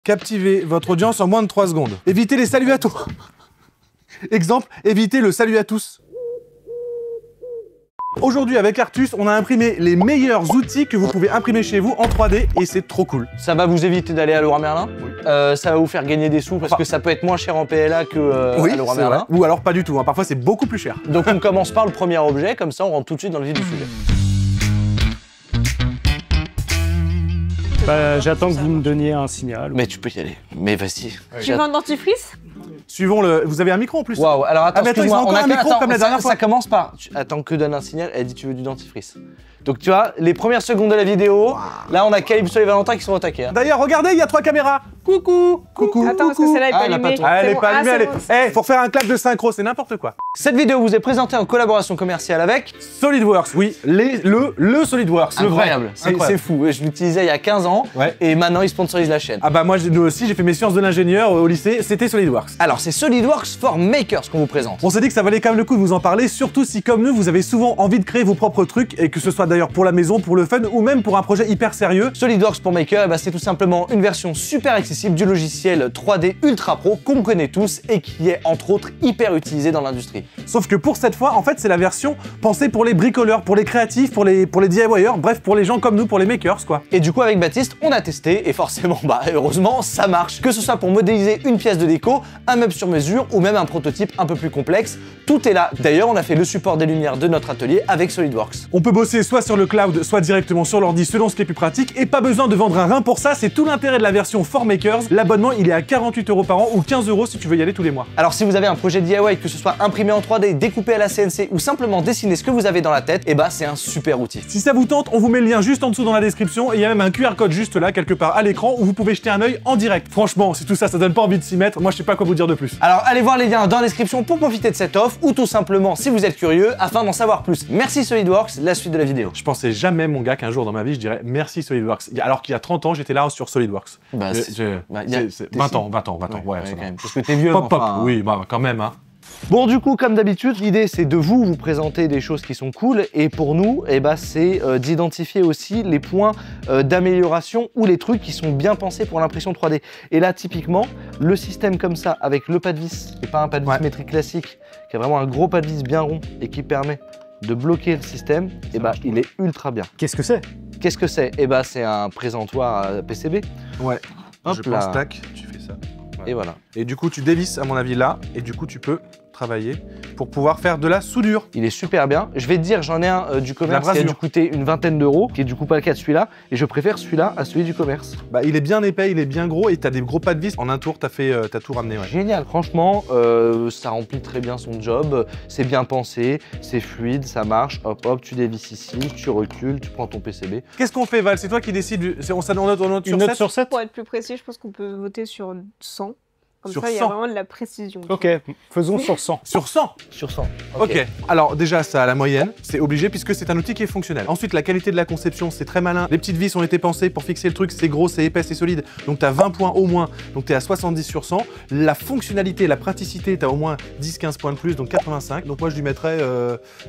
Captivez votre audience en moins de 3 secondes. Évitez les saluts à tous. Exemple, évitez le salut à tous. Aujourd'hui, avec Artus, on a imprimé les meilleurs outils que vous pouvez imprimer chez vous en 3D et c'est trop cool. Ça va vous éviter d'aller à Leroy Merlin. Oui. Ça va vous faire gagner des sous parce que ça peut être moins cher en PLA que oui, à Leroy Merlin. Ou alors pas du tout, hein. Parfois c'est beaucoup plus cher. Donc on commence par le premier objet, comme ça on rentre tout de suite dans le vif du sujet. Bah, j'attends que vous me donniez un signal. Mais tu peux y aller. Mais vas-y. Tu veux un dentifrice? Suivons le... Vous avez un micro en plus? Waouh, alors attends, excuse-moi, on a un micro comme la dernière fois. Ça commence par... Attends que donne un signal, elle dit tu veux du dentifrice. Donc tu vois, les premières secondes de la vidéo, là on a Calypso et Valentin qui sont au taquet. Hein. D'ailleurs, regardez, il y a 3 caméras. Coucou, coucou. Attends, parce que celle-là est pas allumée. Elle est pas allumée, elle est... Eh, faut faire un clap de synchro, c'est n'importe quoi. Cette vidéo vous est présentée en collaboration commerciale avec SolidWorks, oui, le SolidWorks, incroyable. C'est fou, je l'utilisais il y a 15 ans et maintenant ils sponsorisent la chaîne. Ah bah moi aussi j'ai fait mes sciences de l'ingénieur au lycée, c'était SolidWorks. Alors c'est SolidWorks for Makers qu'on vous présente. On s'est dit que ça valait quand même le coup de vous en parler, surtout si comme nous vous avez souvent envie de créer vos propres trucs et que ce soit d'ailleurs pour la maison, pour le fun ou même pour un projet hyper sérieux. SolidWorks for Makers, bah, c'est tout simplement une version super accessible du logiciel 3D Ultra Pro qu'on connaît tous et qui est entre autres hyper utilisé dans l'industrie. Sauf que pour cette fois, en fait, c'est la version pensée pour les bricoleurs, pour les créatifs, pour les DIYers, bref, pour les gens comme nous, pour les makers, quoi. Et du coup, avec Baptiste, on a testé et forcément, bah heureusement, ça marche. Que ce soit pour modéliser une pièce de déco, un meuble sur mesure ou même un prototype un peu plus complexe, tout est là. D'ailleurs, on a fait le support des lumières de notre atelier avec SolidWorks. On peut bosser soit sur le cloud, soit directement sur l'ordi selon ce qui est plus pratique et pas besoin de vendre un rein pour ça, c'est tout l'intérêt de la version for Makers. L'abonnement, il est à 48 € par an ou 15 € si tu veux y aller tous les mois. Alors si vous avez un projet DIY, que ce soit imprimé en 3D, découpé à la CNC ou simplement dessiner ce que vous avez dans la tête, et bah c'est un super outil. Si ça vous tente, on vous met le lien juste en dessous dans la description et il y a même un QR code juste là, quelque part à l'écran, où vous pouvez jeter un œil en direct. Franchement, si tout ça, ça donne pas envie de s'y mettre, moi je sais pas quoi vous dire de plus. Alors allez voir les liens dans la description pour profiter de cette offre ou tout simplement si vous êtes curieux afin d'en savoir plus. Merci SolidWorks, la suite de la vidéo. Je pensais jamais, mon gars, qu'un jour dans ma vie je dirais merci SolidWorks. Alors qu'il y a 30 ans, j'étais là sur SolidWorks. Bah, 20 ans, ouais, quand même. Parce que t'es vieux, pop, oui, bah quand même, hein. Bon, du coup, comme d'habitude, l'idée c'est de vous présenter des choses qui sont cool et pour nous, c'est d'identifier aussi les points d'amélioration ou les trucs qui sont bien pensés pour l'impression 3D. Et là, typiquement, le système comme ça, avec le pas de vis, et pas un pas de vis métrique classique, qui a vraiment un gros pas de vis bien rond et qui permet de bloquer le système, il est ultra bien. Qu'est-ce que c'est? Qu'est-ce que c'est? C'est un présentoir à PCB. Ouais. Hop je là. pense, tac, tu fais ça. Et voilà. Et du coup, tu dévisses, à mon avis, là, et du coup, tu peux travailler pour pouvoir faire de la soudure. Il est super bien. Je vais te dire, j'en ai un du commerce qui a dû coûter une vingtaine d'euros, qui est du coup pas le cas de celui-là, et je préfère celui-là à celui du commerce. Bah, il est bien épais, il est bien gros, et t'as des gros pas de vis. En un tour, t'as tout ramené, ouais. Génial, franchement, ça remplit très bien son job, c'est bien pensé, c'est fluide, ça marche, hop hop, tu dévisses ici, tu recules, tu prends ton PCB. Qu'est-ce qu'on fait, Val? C'est toi qui décides, on note Une note sur 7? Pour être plus précis, je pense qu'on peut voter sur 100. Comme sur ça, il y a 100. vraiment de la précision. Ok, faisons sur 100. Sur 100? Sur 100. Ok. Alors déjà, ça, la moyenne, c'est obligé puisque c'est un outil qui est fonctionnel. Ensuite, la qualité de la conception, c'est très malin. Les petites vis ont été pensées pour fixer le truc, c'est gros, c'est épais, c'est solide. Donc t'as 20 points au moins, donc t'es à 70 sur 100. La fonctionnalité, la praticité, t'as au moins 10-15 points de plus, donc 85. Donc moi, je lui mettrais,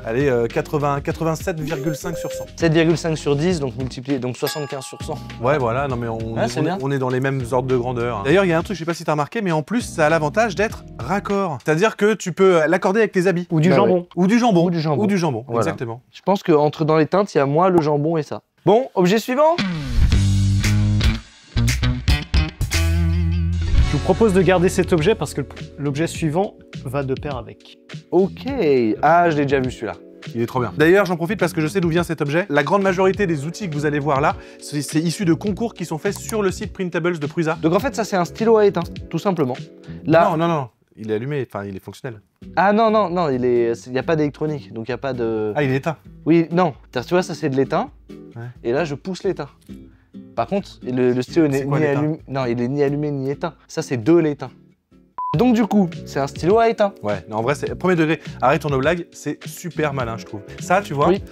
87,5 sur 100. 7,5 sur 10, donc multiplié, donc 75 sur 100. Ouais, voilà, non mais on est dans les mêmes ordres de grandeur. D'ailleurs, il y a un truc, je sais pas si t'as remarqué, mais en plus, ça a l'avantage d'être raccord. C'est-à-dire que tu peux l'accorder avec tes habits. Ou du jambon. Ouais. Ou du jambon. Ou du jambon. Ou du jambon, voilà. Exactement. Je pense qu'entre dans les teintes, il y a moi, le jambon et ça. Bon, objet suivant. Je vous propose de garder cet objet parce que l'objet suivant va de pair avec. Ok. Ah, je l'ai déjà vu celui-là. Il est trop bien. D'ailleurs, j'en profite parce que je sais d'où vient cet objet. La grande majorité des outils que vous allez voir là, c'est issu de concours qui sont faits sur le site Printables de Prusa. Donc en fait, ça c'est un stylo à étain, tout simplement. Là... Non. Il est allumé, enfin il est fonctionnel. Ah non, il n'y a pas d'électronique, donc il n'y a pas de... Ah, il est éteint. Oui, non. Tu vois, ça c'est de l'étain. Ouais. Et là, je pousse l'étain. Par contre, le stylo n'est ni allumé... Non, il est ni allumé ni éteint. Ça, c'est de l'étain. Donc du coup, c'est un stylo à étain. Ouais, non, en vrai, c'est premier degré. Arrête ton blague, c'est super malin, je trouve. Ça, tu vois, Oui.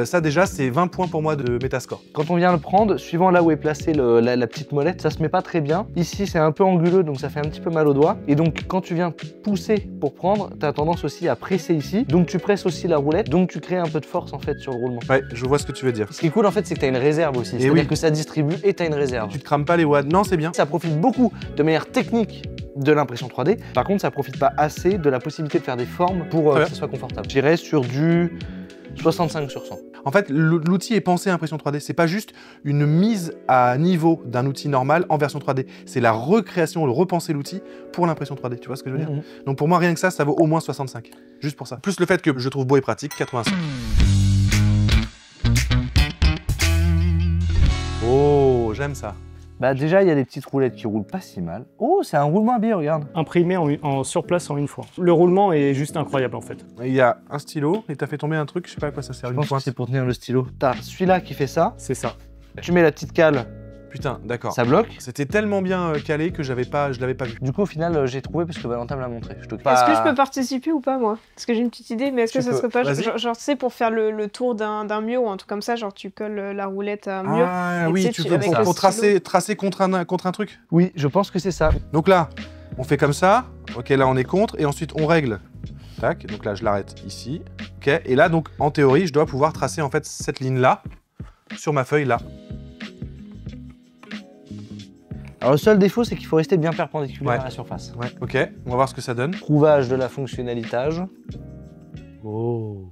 ça déjà, c'est 20 points pour moi de Metascore. Quand on vient le prendre, suivant là où est placée la petite molette, ça se met pas très bien. Ici, c'est un peu anguleux, donc ça fait un petit peu mal au doigt. Et donc, quand tu viens pousser pour prendre, tu as tendance aussi à presser ici. Donc, tu presses aussi la roulette, donc tu crées un peu de force en fait sur le roulement. Ouais, je vois ce que tu veux dire. Ce qui est cool en fait, c'est que tu as une réserve aussi. C'est-à-dire oui. que ça distribue et tu as une réserve. Tu te crames pas les watts. Non, c'est bien. Ça profite beaucoup de manière technique de l'impression 3D. Par contre, ça profite pas assez de la possibilité de faire des formes pour que ça soit confortable. J'irais sur du 65 sur 100. En fait, l'outil est pensé à impression 3D. C'est pas juste une mise à niveau d'un outil normal en version 3D. C'est la recréation, le repenser l'outil pour l'impression 3D. Tu vois ce que je veux dire? Donc pour moi, rien que ça vaut au moins 65. Juste pour ça. Plus le fait que je trouve beau et pratique, 85. Oh, j'aime ça. Bah déjà, il y a des petites roulettes qui roulent pas si mal. Oh, c'est un roulement à billes, regarde. Imprimé sur place en une fois. Le roulement est juste incroyable en fait. Il y a un stylo et t'as fait tomber un truc, je sais pas à quoi ça sert. Je Une pense que pointe. c'est pour tenir le stylo. T'as celui-là qui fait ça. C'est ça. Tu mets la petite cale, Putain, d'accord. ça bloque. C'était tellement bien calé que je l'avais pas vu. Du coup, au final, j'ai trouvé parce que Valentin me l'a montré. Je te Est-ce que je peux participer ou pas, moi? Parce que j'ai une petite idée, mais est-ce que Tu ça peux. serait pas Vas-y. genre, tu sais, pour faire le tour d'un mur ou un truc comme ça, genre tu colles la roulette à un mur. Ah Et oui, tu sais, tu tu- veux avec pour le stylo. tracer contre un truc. Oui, je pense que c'est ça. Donc là, on fait comme ça. Ok, là on est contre et ensuite on règle. Tac, donc là je l'arrête ici. Ok, et là donc en théorie, je dois pouvoir tracer en fait cette ligne là sur ma feuille là. Alors le seul défaut, c'est qu'il faut rester bien perpendiculaire Ouais. à la surface. Ouais, ok, on va voir ce que ça donne. Trouvage de la fonctionnalitage. Oh.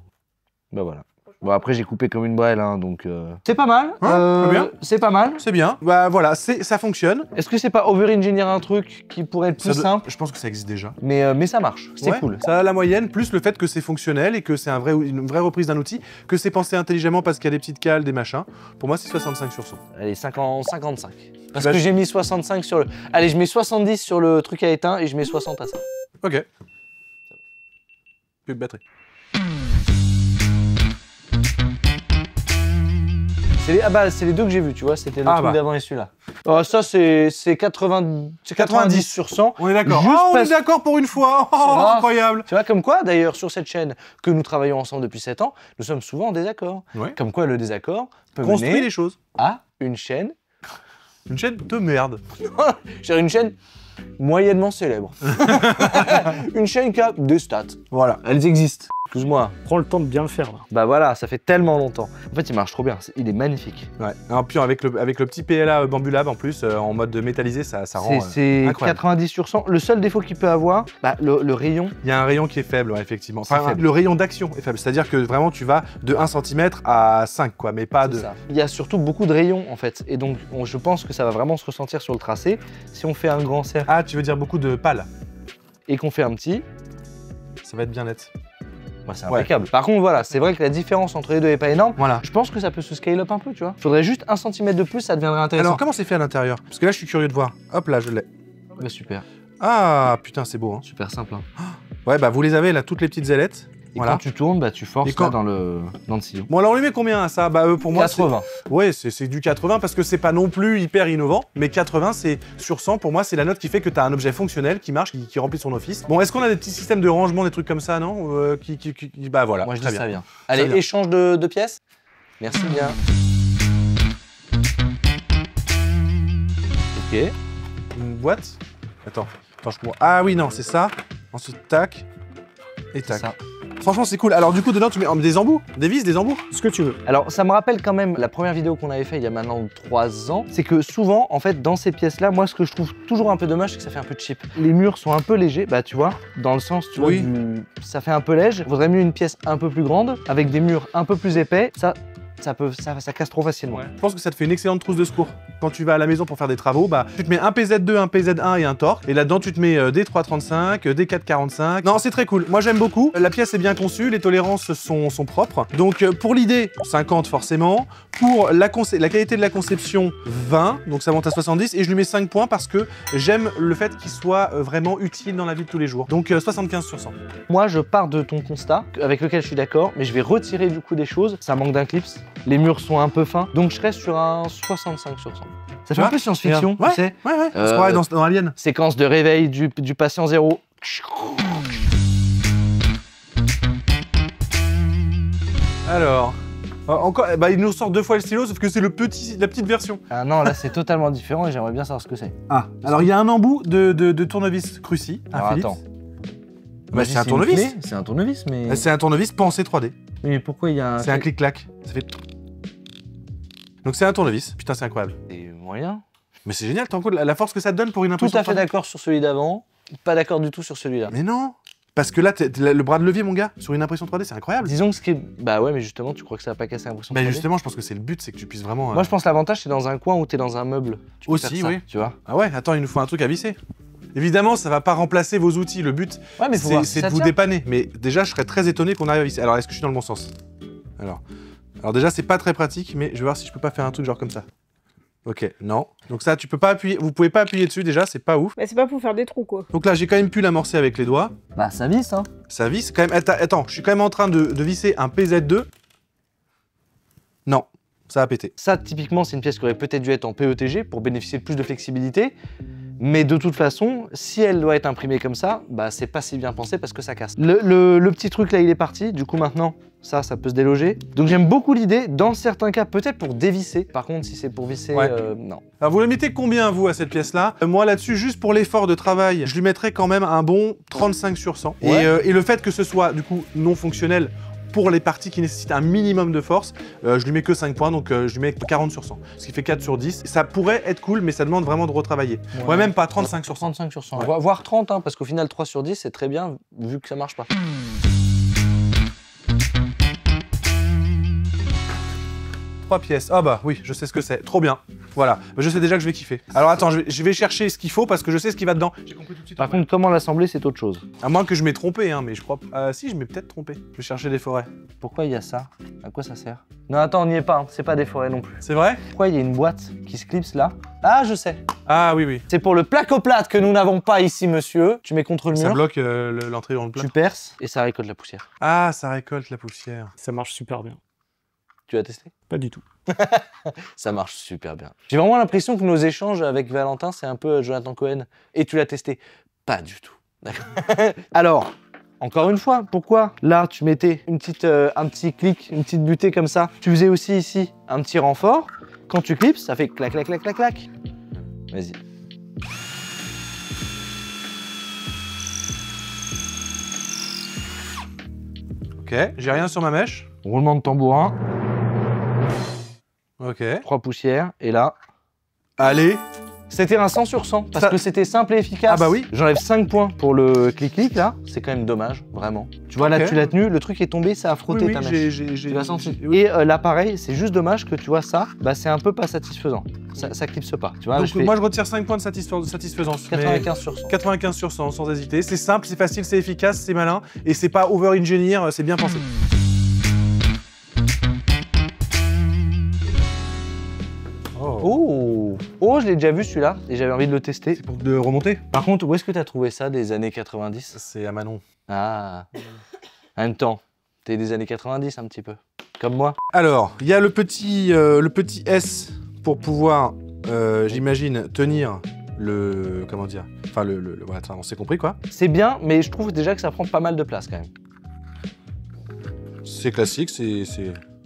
Bah voilà. Bon après j'ai coupé comme une brêle, hein, donc... C'est pas mal. Très bien. C'est pas mal. C'est bien. Bah voilà, ça fonctionne. Est-ce que c'est pas over-engineer un truc qui pourrait être plus simple? Je pense que ça existe déjà. Mais ça marche, c'est Ouais, cool. Ça a la moyenne, plus le fait que c'est fonctionnel et que c'est une vraie reprise d'un outil, que c'est pensé intelligemment parce qu'il y a des petites cales, des machins. Pour moi, c'est 65 sur 100. Allez, 55. Parce Bah, que j'ai mis 65 sur le... Allez, je mets 70 sur le truc à éteint et je mets 60 à ça. Ok. Plus de batterie. Ah bah, c'est les deux que j'ai vus, tu vois, c'était le Ah truc bah. d'avant et celui-là. Ça, c'est 90 sur 100. On est d'accord. Juste On est parce- d'accord pour une fois. Oh, grave. incroyable. Tu vois, comme quoi, d'ailleurs, sur cette chaîne que nous travaillons ensemble depuis 7 ans, nous sommes souvent en désaccord. Ouais. Comme quoi, le désaccord peut Construis mener les choses. à une chaîne, Une chaîne de merde. une chaîne moyennement célèbre. Une chaîne qui a des stats. Voilà. Elles existent. Excuse-moi. Prends le temps de bien le faire là. Bah voilà, ça fait tellement longtemps. En fait, il marche trop bien. Il est magnifique. Ouais. Et puis avec le petit PLA Bambulab en plus, en mode métallisé, ça rend. C'est incroyable. 90 sur 100. Le seul défaut qu'il peut avoir, bah, le rayon. Il y a un rayon qui est faible, ouais, effectivement. C'est Enfin, faible. le rayon d'action est faible. C'est-à-dire que vraiment, tu vas de 1 cm à 5, quoi, mais pas de. C'est ça. Il y a surtout beaucoup de rayons en fait. Et donc, je pense que ça va vraiment se ressentir sur le tracé. Si on fait un grand cercle Ah, tu veux dire beaucoup de pales. et qu'on fait un petit, Ça va être bien net. bah, c'est impeccable. Par contre, voilà, c'est vrai que la différence entre les deux est pas énorme. Voilà. Je pense que ça peut se scale up un peu, tu vois. Faudrait juste 1 cm de plus, ça deviendrait intéressant. Alors, comment c'est fait à l'intérieur? Parce que là, je suis curieux de voir. Hop là, je l'ai. Bah, super. Ah, putain, c'est beau, hein. Super simple. Hein. Ouais, bah vous les avez là, toutes les petites ailettes. Et Voilà. quand tu tournes, bah, tu forces Et quand- là, dans le sillon. Bon, alors on lui met combien à ça? Bah pour moi, 80. ouais, c'est du 80 parce que c'est pas non plus hyper innovant, mais 80 c'est sur 100 pour moi, c'est la note qui fait que tu as un objet fonctionnel qui marche, qui remplit son office. Bon, est-ce qu'on a des petits systèmes de rangement, des trucs comme ça, non? Bah voilà, Moi, je très dis bien. ça vient. Allez, vient. échange de pièces. Merci bien. Ok. Une boîte. Attends, je comprends. Ah oui, non, c'est ça. Ensuite, tac. Et C'est tac. ça. Franchement, c'est cool. Alors du coup, dedans, tu mets des embouts, des vis, des embouts. Ce que tu veux. Alors, ça me rappelle quand même la première vidéo qu'on avait fait il y a maintenant 3 ans. C'est que souvent, en fait, dans ces pièces-là, moi, ce que je trouve toujours un peu dommage, c'est que ça fait un peu cheap. Les murs sont un peu légers, bah tu vois, dans le sens, tu Oui. vois, ça fait un peu léger. Vaudrait mieux une pièce un peu plus grande, avec des murs un peu plus épais. Ça casse trop facilement. Je pense que ça te fait une excellente trousse de secours. Quand tu vas à la maison pour faire des travaux, bah tu te mets un PZ2, un PZ1 et un torque. Et là-dedans, tu te mets des 335, des 445. Non, c'est très cool. Moi, j'aime beaucoup. La pièce est bien conçue, les tolérances sont propres. Donc, pour l'idée, 50 forcément. Pour la qualité de la conception, 20. Donc, ça monte à 70. Et je lui mets 5 points parce que j'aime le fait qu'il soit vraiment utile dans la vie de tous les jours. Donc, 75 sur 100. Moi, je pars de ton constat, avec lequel je suis d'accord, mais je vais retirer du coup des choses. Ça manque d'un clips. Les murs sont un peu fins. Donc je reste sur un 65 sur 100. Ça fait vois, un peu science-fiction, ouais, tu sais. Ouais, on se croirait dans Alien. Séquence de réveil du patient zéro. Alors, encore, bah, il nous sort 2 fois le stylo, sauf que c'est la petite version. Ah non, là c'est totalement différent et j'aimerais bien savoir ce que c'est. Ah, alors il y a un embout de tournevis Cruci, un Alors, Philips. attends. Bah, c'est un tournevis. C'est un tournevis, mais. C'est un tournevis pensé 3D. Mais pourquoi il y a un. C'est un clic-clac. Ça fait. Donc c'est un tournevis. Putain, c'est incroyable. C'est moyen. Mais c'est génial, t'en compte la force que ça te donne pour une Tout impression à fait 3D. d'accord sur celui d'avant, pas d'accord du tout sur celui-là. Mais non. Parce que là, le bras de levier, mon gars, sur une impression 3D, c'est incroyable. Disons que ce qui est. Bah ouais, mais justement, tu crois que ça va pas casser l'impression Bah 3D? justement, je pense que c'est le but, c'est que tu puisses vraiment. Moi je pense que l'avantage c'est dans un coin où t'es dans un meuble. Tu peux Aussi, faire ça, oui. Tu vois. Ah ouais, attends, il nous faut un truc à visser. Évidemment, ça va pas remplacer vos outils. Le but, Ouais, mais faut voir si c'est ça de vous tient. dépanner. Mais déjà, je serais très étonné qu'on arrive à visser. Alors, est-ce que je suis dans le bon sens? Alors déjà, c'est pas très pratique, mais je vais voir si je peux pas faire un truc genre comme ça. Ok, non. Donc ça, tu peux pas appuyer. Vous pouvez pas appuyer dessus déjà, c'est pas ouf. Bah, c'est pas pour faire des trous, quoi. Donc là, j'ai quand même pu l'amorcer avec les doigts. Bah ça visse, hein. Ça visse quand même. Attends, je suis quand même en train de visser un PZ2. Non, ça a pété. Ça typiquement c'est une pièce qui aurait peut-être dû être en PETG pour bénéficier de plus de flexibilité. Mais de toute façon, si elle doit être imprimée comme ça, bah c'est pas si bien pensé parce que ça casse. Le petit truc là il est parti, du coup maintenant ça peut se déloger. Donc j'aime beaucoup l'idée, dans certains cas peut-être pour dévisser. Par contre si c'est pour visser, Ouais. non. Alors vous le mettez combien vous à cette pièce-là? Moi là-dessus, juste pour l'effort de travail, je lui mettrais quand même un bon 35 sur 100. Ouais. Et le fait que ce soit du coup non fonctionnel pour les parties qui nécessitent un minimum de force, je lui mets que 5 points, donc je lui mets 40 sur 100. Ce qui fait 4 sur 10. Ça pourrait être cool, mais ça demande vraiment de retravailler. Ouais, même pas 35 sur 100. 35 sur 100. Ouais. Voire 30, hein, parce qu'au final 3 sur 10 c'est très bien vu que ça marche pas. 3 pièces. Ah bah oui, je sais ce que c'est. Trop bien. Voilà. Bah, je sais déjà que je vais kiffer. Alors attends, je vais chercher ce qu'il faut parce que je sais ce qui va dedans. J'ai compris tout de suite. Par contre comment l'assembler c'est autre chose. À moins que je m'ai trompé, hein, mais je crois. Si, je m'ai peut-être trompé. Je vais chercher des forêts. Pourquoi il y a ça? À quoi ça sert? Non attends on n'y est pas, hein. C'est pas des forêts non plus. C'est vrai? Pourquoi il y a une boîte qui se clipse là? Ah je sais. Ah oui, oui. C'est pour le placoplate que nous n'avons pas ici monsieur. Tu mets contre le Ça mur, bloque l'entrée dans le plat. tu perces et ça récolte la poussière. Ah, ça récolte la poussière. Ça marche super bien. Tu as testé? Pas du tout. Ça marche super bien. J'ai vraiment l'impression que nos échanges avec Valentin c'est un peu Jonathan Cohen. Et tu l'as testé? Pas du tout. D'accord. Alors, encore une fois, pourquoi là tu mettais un petit clic, une petite butée comme ça? Tu faisais aussi ici un petit renfort. Quand tu clipses, ça fait clac clac clac clac clac. Vas-y. Ok, j'ai rien sur ma mèche. Roulement de tambourin, Ok. 3 poussières et là, Allez. c'était un 100 sur 100 parce Ça- que c'était simple et efficace. Ah bah oui. J'enlève 5 points pour le clic-clic là, c'est quand même dommage, vraiment. Tu vois là, Ok. tu l'as tenu, le truc est tombé, ça a frotté Oui, ta oui, mèche. j'ai Tu l'as senti. oui. Et là pareil, c'est juste dommage que tu vois ça, bah c'est un peu pas satisfaisant. Ça clipse pas, tu vois. Donc je fais moi je retire 5 points de satisfaisance. mais 95 sur 100. 95 sur 100 sans hésiter. C'est simple, c'est facile, c'est efficace, c'est malin et c'est pas over-engineer, c'est bien pensé. Oh, je l'ai déjà vu celui-là et j'avais envie de le tester. C'est pour de remonter. Par contre, où est-ce que t'as trouvé ça des années 90? C'est à Manon. Ah, en même temps, t'es des années 90 un petit peu, comme moi. Alors, il y a le petit S pour pouvoir, j'imagine, tenir le... Comment dire? Enfin, voilà, on s'est compris quoi. C'est bien, mais je trouve déjà que ça prend pas mal de place quand même. C'est classique,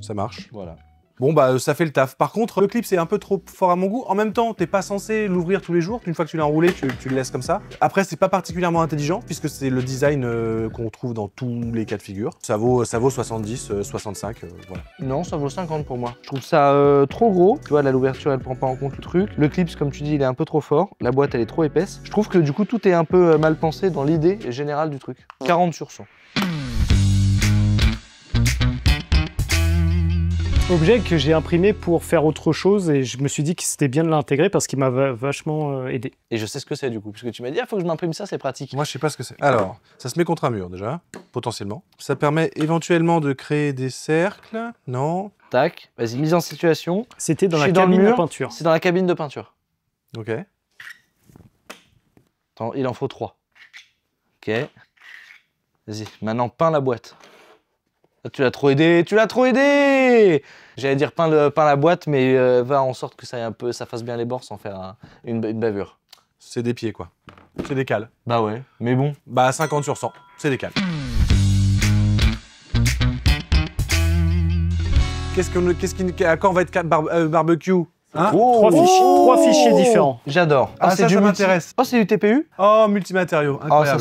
ça marche. Voilà. Bon bah ça fait le taf. Par contre, le clip c'est un peu trop fort à mon goût. En même temps, t'es pas censé l'ouvrir tous les jours. Une fois que tu l'as enroulé, tu le laisses comme ça. Après, c'est pas particulièrement intelligent puisque c'est le design qu'on trouve dans tous les cas de figure. Ça vaut 70, 65, voilà. Non, ça vaut 50 pour moi. Je trouve ça trop gros. Tu vois, là, l'ouverture, elle prend pas en compte le truc. Le clips, comme tu dis, il est un peu trop fort. La boîte, elle est trop épaisse. Je trouve que du coup, tout est un peu mal pensé dans l'idée générale du truc. 40 sur 100. Objet que j'ai imprimé pour faire autre chose et je me suis dit que c'était bien de l'intégrer parce qu'il m'a vachement aidé. Et je sais ce que c'est du coup, puisque tu m'as dit, ah, faut que je m'imprime ça, c'est pratique. Moi, je sais pas ce que c'est. Alors, ça se met contre un mur déjà, potentiellement. Ça permet éventuellement de créer des cercles. Non. Tac, vas-y, mise en situation. C'était dans Je la suis dans le cabine de mur. peinture. C'est dans la cabine de peinture. Ok. Attends, il en faut 3. Ok. Vas-y, maintenant peins la boîte. Ah, tu l'as trop aidé, tu l'as trop aidé! J'allais dire peins la boîte, mais va en sorte que ça fasse bien les bords sans faire une bavure. C'est des pieds, quoi. C'est des cales. Bah ouais, mais bon. Bah 50 sur 100, c'est des cales. À quand on va être barbecue, hein? Trois fichiers différents. J'adore. Ah, ça m'intéresse. Oh, c'est du TPU? Oh, multimatériaux, incroyable.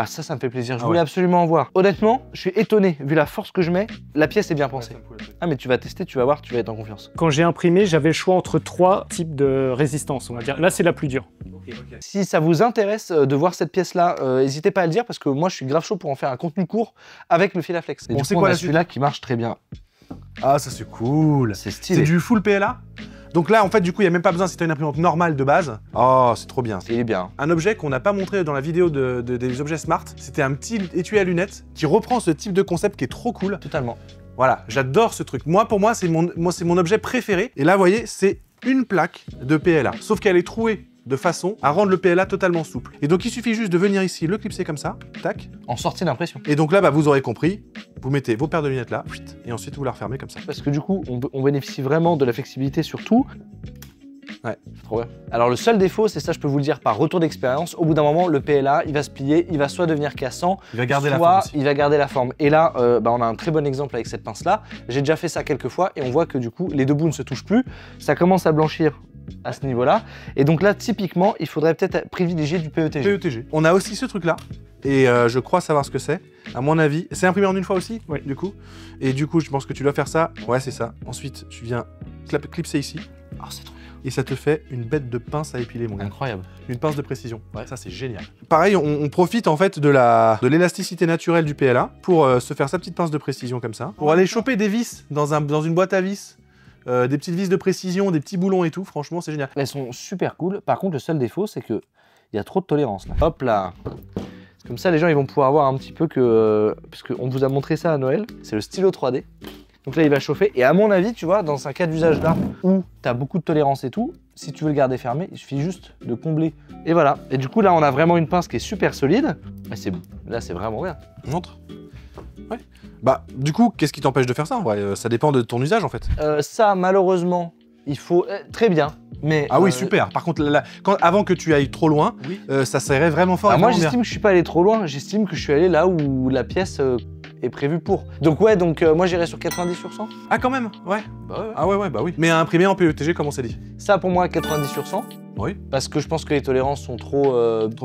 Ça me fait plaisir. Je voulais absolument en voir. Honnêtement, je suis étonné. Vu la force que je mets, la pièce est bien pensée. Ah, mais tu vas tester, tu vas voir, tu vas être en confiance. Quand j'ai imprimé, j'avais le choix entre 3 types de résistance, on va dire. Là, c'est la plus dure. Si ça vous intéresse de voir cette pièce-là, n'hésitez pas à le dire parce que moi, je suis grave chaud pour en faire un contenu court avec le fil à flex. Et Bon, du c'est coup, quoi on a la suite celui-là qui marche très bien. Ah, ça c'est cool. C'est stylé. C'est du full PLA. Donc là, en fait, du coup, il n'y a même pas besoin si tu as une imprimante normale de base. Oh, c'est trop bien. Il est bien. Un objet qu'on n'a pas montré dans la vidéo des objets smart, c'était un petit étui à lunettes qui reprend ce type de concept qui est trop cool. Totalement. Voilà, j'adore ce truc. Pour moi, c'est mon objet préféré. Et là, vous voyez, c'est une plaque de PLA. Sauf qu'elle est trouée de façon à rendre le PLA totalement souple. Et donc, il suffit juste de venir ici, le clipser comme ça, tac. En sortie d'impression. Et donc là, bah, vous aurez compris, vous mettez vos paires de lunettes là, et ensuite vous la refermez comme ça. Parce que du coup, on bénéficie vraiment de la flexibilité sur tout. Ouais. C'est trop bien. Alors le seul défaut, c'est ça, je peux vous le dire par retour d'expérience, au bout d'un moment, le PLA, il va se plier, il va soit devenir cassant, Il va garder soit la forme aussi. il va garder la forme. Et là, on a un très bon exemple avec cette pince-là. J'ai déjà fait ça quelques fois et on voit que du coup, les deux bouts ne se touchent plus. Ça commence à blanchir à ce niveau-là. Et donc là, typiquement, il faudrait peut-être privilégier du PETG. PETG. On a aussi ce truc là, et je crois savoir ce que c'est. À mon avis, c'est imprimé en une fois aussi, Oui. du coup. Et du coup, je pense que tu dois faire ça. Ouais, c'est ça. Ensuite, tu viens clipser ici. Oh, c'est trop Et ça te fait une bête de pince à épiler, mon gars. incroyable. Une pince de précision. Ouais, ça c'est génial. Pareil, on profite en fait de l'élasticité naturelle du PLA pour se faire sa petite pince de précision comme ça. Pour aller choper des vis dans une boîte à vis, des petites vis de précision, des petits boulons et tout, franchement c'est génial. Elles sont super cool. Par contre, le seul défaut, c'est que il y a trop de tolérance là. Hop là. Comme ça, les gens ils vont pouvoir voir un petit peu que... Parce qu'on vous a montré ça à Noël. C'est le stylo 3D. Donc là, il va chauffer. Et à mon avis, tu vois, dans un cas d'usage là, où tu as beaucoup de tolérance et tout, si tu veux le garder fermé, il suffit juste de combler. Et voilà. Et du coup, là, on a vraiment une pince qui est super solide. Et là, c'est vraiment bien. Montre. Ouais. Bah, du coup, qu'est-ce qui t'empêche de faire ça en vrai? Ça dépend de ton usage en fait. Ça, malheureusement, il faut... très bien. Mais, Ah oui, super. Par contre, avant que tu ailles trop loin, Oui. Ça serrait vraiment fort. Alors et moi, vraiment bien. j'estime que je suis pas allé trop loin. J'estime que je suis allé là où la pièce est prévue pour. Donc ouais, moi j'irais sur 90 sur 100. Ah quand même, ouais. Bah ouais. Ah ouais, bah oui. Mais à imprimer en PETG, comme on s'est dit. Ça pour moi 90 sur 100. Oui. Parce que je pense que les tolérances sont trop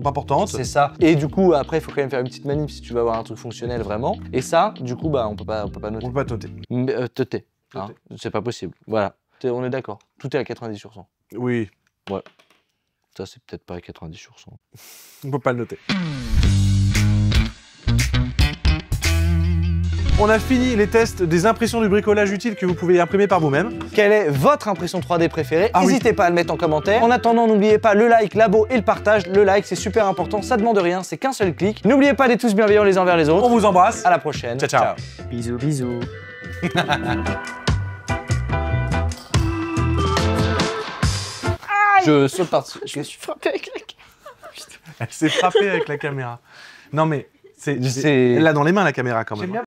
importante. c'est ça. Et du coup après il faut quand même faire une petite manip si tu veux avoir un truc fonctionnel vraiment. Et ça, du coup on peut pas noter. On peut pas noter. Te tais. Hein, c'est pas possible. Voilà. On est d'accord. Tout est à 90 sur 100. Oui, Ça c'est peut-être pas à 90 sur 100. on peut pas le noter. On a fini les tests des impressions du bricolage utile que vous pouvez imprimer par vous-même. Quelle est votre impression 3D préférée? Ah oui. N'hésitez pas à le mettre en commentaire. En attendant, n'oubliez pas le like, l'abo et le partage. Le like, c'est super important, ça demande rien, c'est qu'un seul clic. N'oubliez pas d'être tous bienveillants les uns envers les autres. On vous embrasse. À la prochaine. Ciao, ciao. Bisous, bisous. Je saute par-dessus. Je me suis frappée avec la Elle s'est frappée avec la caméra. Non mais, C'est- elle l'a dans les mains la caméra quand même.